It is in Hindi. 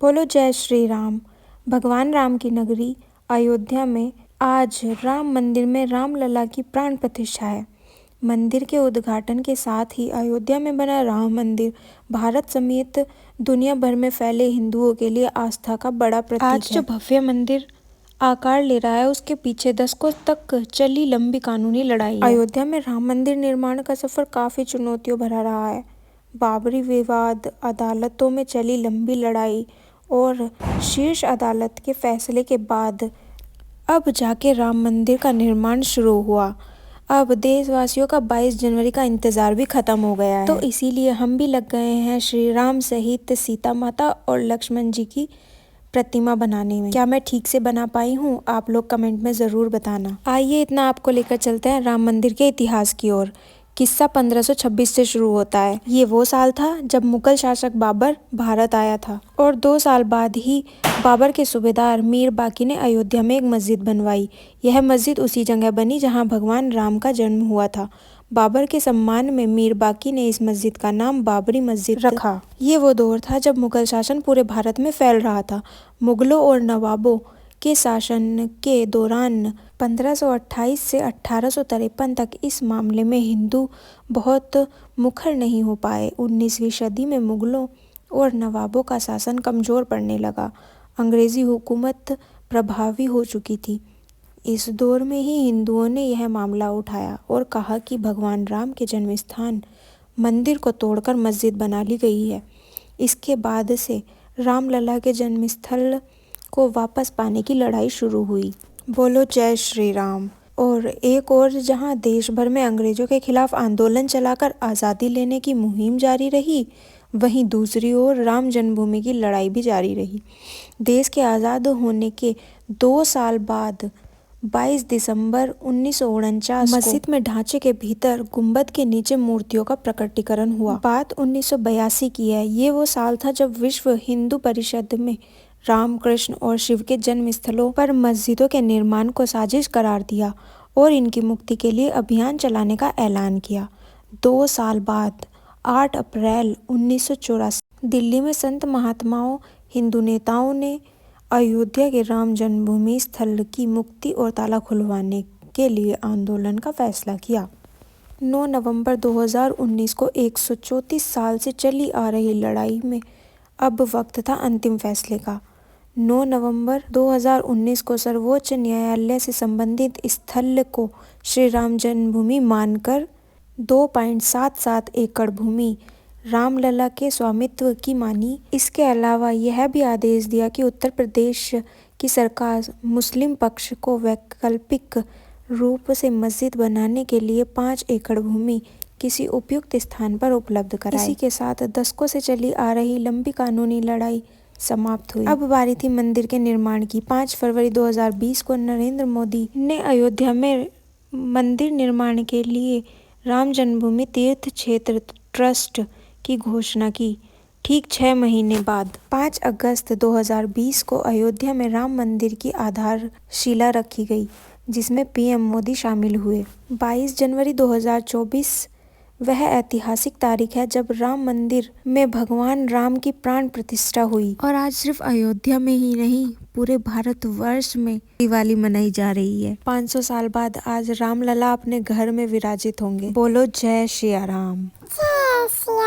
बोलो जय श्री राम। भगवान राम की नगरी अयोध्या में आज राम मंदिर में रामलला की प्राण प्रतिष्ठा है। मंदिर के उद्घाटन के साथ ही अयोध्या में बना राम मंदिर भारत समेत दुनिया भर में फैले हिंदुओं के लिए आस्था का बड़ा प्रतीक है। आज जो भव्य मंदिर आकार ले रहा है उसके पीछे दशकों तक चली लंबी कानूनी लड़ाई है। अयोध्या में राम मंदिर निर्माण का सफर काफी चुनौतियों भरा रहा है। बाबरी विवाद, अदालतों में चली लंबी लड़ाई और शीर्ष अदालत के फैसले के बाद अब जाके राम मंदिर का निर्माण शुरू हुआ। अब देशवासियों का 22 जनवरी का इंतजार भी खत्म हो गया है, तो इसीलिए हम भी लग गए हैं श्री राम सहित सीता माता और लक्ष्मण जी की प्रतिमा बनाने में। क्या मैं ठीक से बना पाई हूँ? आप लोग कमेंट में जरूर बताना। आइए इतना आपको लेकर चलते हैं राम मंदिर के इतिहास की ओर। किस्सा 1526 से शुरू होता है। ये वो साल था जब मुगल शासक बाबर भारत आया था और 2 साल बाद ही बाबर के सूबेदार मीर बाकी ने अयोध्या में एक मस्जिद बनवाई। यह मस्जिद उसी जगह बनी जहां भगवान राम का जन्म हुआ था। बाबर के सम्मान में मीर बाकी ने इस मस्जिद का नाम बाबरी मस्जिद रखा। ये वो दौर था जब मुगल शासन पूरे भारत में फैल रहा था। मुगलों और नवाबों के शासन के दौरान 1528 से 1853 तक इस मामले में हिंदू बहुत मुखर नहीं हो पाए। 19वीं सदी में मुगलों और नवाबों का शासन कमजोर पड़ने लगा। अंग्रेजी हुकूमत प्रभावी हो चुकी थी। इस दौर में ही हिंदुओं ने यह मामला उठाया और कहा कि भगवान राम के जन्म स्थान मंदिर को तोड़कर मस्जिद बना ली गई है। इसके बाद से रामलला के जन्म स्थल को वापस पाने की लड़ाई शुरू हुई। बोलो जय श्री राम। और एक और जहां देश भर में अंग्रेजों के खिलाफ आंदोलन चलाकर आज़ादी लेने की मुहिम जारी रही, वहीं दूसरी ओर राम जन्मभूमि की लड़ाई भी जारी रही। देश के आज़ाद होने के 2 साल बाद 22 दिसंबर 1949 मस्जिद में ढांचे के भीतर गुंबद के नीचे मूर्तियों का प्रकटीकरण हुआ। बात 1982 की है। ये वो साल था जब विश्व हिंदू परिषद में राम, कृष्ण और शिव के जन्म स्थलों पर मस्जिदों के निर्माण को साजिश करार दिया और इनकी मुक्ति के लिए अभियान चलाने का ऐलान किया। 2 साल बाद 8 अप्रैल 1984 दिल्ली में संत महात्माओं, हिंदू नेताओं ने अयोध्या के राम जन्मभूमि स्थल की मुक्ति और ताला खुलवाने के लिए आंदोलन का फैसला किया। 9 नवंबर 2019 को 134 साल से चली आ रही लड़ाई में अब वक्त था अंतिम फैसले का। 9 नवंबर 2019 को सर्वोच्च न्यायालय से संबंधित स्थल को श्री राम जन्मभूमि मानकर 2.77 एकड़ भूमि रामलला के स्वामित्व की मानी। इसके अलावा यह भी आदेश दिया कि उत्तर प्रदेश की सरकार मुस्लिम पक्ष को वैकल्पिक रूप से मस्जिद बनाने के लिए 5 एकड़ भूमि किसी उपयुक्त स्थान पर उपलब्ध कराए। इसी के साथ दशकों से चली आ रही लंबी कानूनी लड़ाई समाप्त हुई। अब बारी थी मंदिर के निर्माण की। 5 फरवरी 2020 को नरेंद्र मोदी ने अयोध्या में मंदिर निर्माण के लिए राम जन्मभूमि तीर्थ क्षेत्र ट्रस्ट की घोषणा की। ठीक 6 महीने बाद 5 अगस्त 2020 को अयोध्या में राम मंदिर की आधारशिला रखी गई, जिसमें पीएम मोदी शामिल हुए। 22 जनवरी 2024 वह ऐतिहासिक तारीख है जब राम मंदिर में भगवान राम की प्राण प्रतिष्ठा हुई। और आज सिर्फ अयोध्या में ही नहीं, पूरे भारतवर्ष में दिवाली मनाई जा रही है। 500 साल बाद आज रामलला अपने घर में विराजित होंगे। बोलो जय श्री राम। जय श्री